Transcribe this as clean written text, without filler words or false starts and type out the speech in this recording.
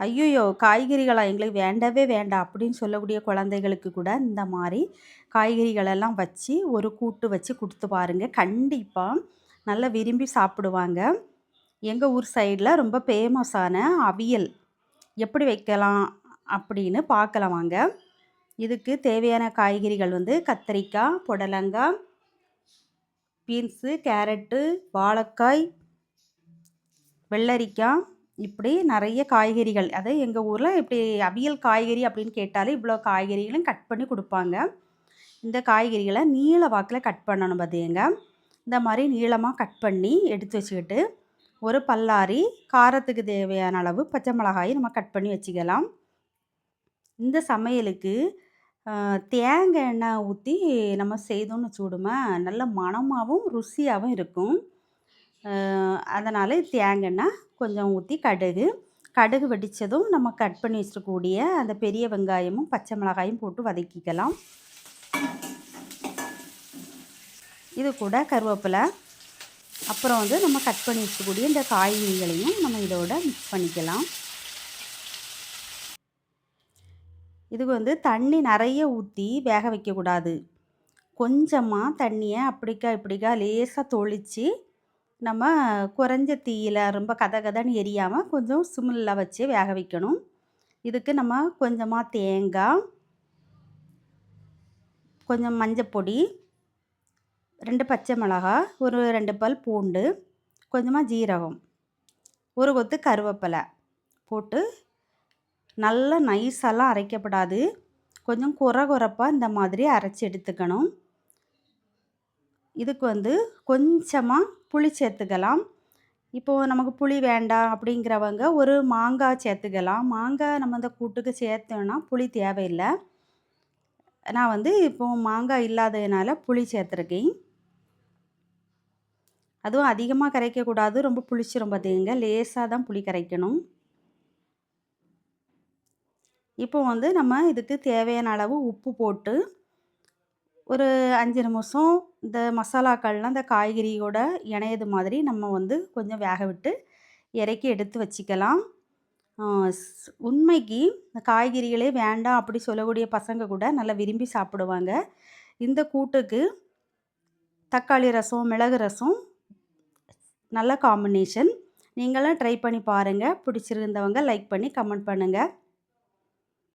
ஐய்யயோ! காய்கறிகளா எங்களுக்கு வேண்டவே வேண்டாம் அப்படின்னு சொல்லக்கூடிய குழந்தைகளுக்கு கூட இந்த மாரி காய்கறிகளெல்லாம் வச்சு ஒரு கூட்டு வச்சு குடுத்து பாருங்க. கண்டிப்பா நல்லா விரும்பி சாப்பிடுவாங்க. எங்க ஊர் சைடுல ரொம்ப ஃபேமஸான அவியல் எப்படி வைக்கலாம் அப்படின்னு பார்க்கலாம் வாங்க. இதுக்கு தேவையான காய்கறிகள் வந்து கத்தரிக்காய், புடலங்காய், பீன்ஸு, கேரட்டு, வாழைக்காய், வெள்ளரிக்காய் இப்படி நெறைய காய்கறிகள். அது எங்க ஊர்ல இப்படி அவியல் காய்கறி அப்படின்னு கேட்டாலே இவ்வளோ காய்கறிகளும் கட் பண்ணி குடுப்பாங்க. இந்த காய்கறிகள நீள வாக்குல கட் பண்ணணும் பாத்துக்கங்க. இந்த மாரி நீளமா கட் பண்ணி எடுத்து வச்சுக்கிட்டு, ஒரு பல்லாரி காரத்துக்கு தேவையான அளவு பச்சை மிளகாயும் நம்ம கட் பண்ணி வச்சுக்கலாம். இந்த சமையலுக்கு தேங்காய் எண்ணெய் ஊத்தி நம்ம செய்தோம்னு வச்சுக்கிடுமே, நல்ல மணமாவும், ருசியாவும் இருக்கும். அதனால தேங்காய் எண்ணெய் கொஞ்சம் ஊத்தி கடுகு வெடிச்சதும் நம்ம கட் பண்ணி வச்சிருக்கக்கூடிய அந்த பெரிய வெங்காயமும், பச்சை மிளகாயும் போட்டு வதக்கிக்கலாம். இது கூட கருவேப்பிலை, அப்புறம் வந்து நம்ம கட் பண்ணி வச்சுக்கூடிய இந்த காய்கறிகளையும் நம்ம இதோட மிக்ஸ் பண்ணிக்கலாம். இதுக்கு வந்து தண்ணி நெறைய ஊத்தி வேக வைக்கக்கூடாது. கொஞ்சமா தண்ணிய அப்படிக்கா இப்படிக்கா லேசா தொளிச்சு, நம்ம குறைஞ்ச தீயில ரொம்ப கதகதன்னு எரியாம கொஞ்சம் சிம்ல வச்சு வேக வைக்கணும். இதுக்கு நம்ம கொஞ்சமா தேங்காய், கொஞ்சம் மஞ்சப்பொடி, 2 பச்சை மிளகாய், ஒரு 2 பல் பூண்டு, கொஞ்சமா ஜீரகம், ஒரு கொத்து கருவேப்பிலை போட்டு நல்லா நைஸாலாம் அரைக்கப்படாது. கொஞ்சம் கொரகொரப்பா இந்த மாதிரி அரைச்சு எடுத்துக்கணும். இதுக்கு வந்து கொஞ்சமா புளி சேர்த்துக்கலாம். இப்போ நமக்கு புளி வேண்டாம் அப்படிங்கிறவங்க ஒரு மாங்காய் சேர்த்துக்கலாம். மாங்காய் நம்ம இந்த கூட்டுக்கு சேர்த்தோம்னா புளி தேவையில்ல. நான் வந்து இப்போ மாங்காய் இல்லாததுனால புளி சேர்த்துருக்கேன். அதுவும் அதிகமா கரைக்கக்கூடாது. ரொம்ப புளிச்சிரும் பாத்துக்கங்க. லேசா தான் புளி கரைக்கணும். இப்போ வந்து நம்ம இதுக்கு தேவையான அளவு உப்பு போட்டு, ஒரு 5 நிமிஷம் இந்த மசாலாக்கள்லாம் இந்த காய்கறியோட இணையது மாதிரி நம்ம வந்து கொஞ்சம் வேக விட்டு இறக்கி எடுத்து வச்சுக்கலாம். ஆ உண்மைக்கு இந்த காய்கறிகளே வேண்டாம் அப்படி சொல்லக்கூடிய பசங்க கூட நல்லா விரும்பி சாப்பிடுவாங்க. இந்த கூட்டுக்கு தக்காளி ரசம், மிளகு ரசம் நல்ல காம்பினேஷன். நீங்களும் ட்ரை பண்ணி பாருங்க. பிடிச்சிருந்தவங்க லைக் பண்ணி கமெண்ட் பண்ணுங்க.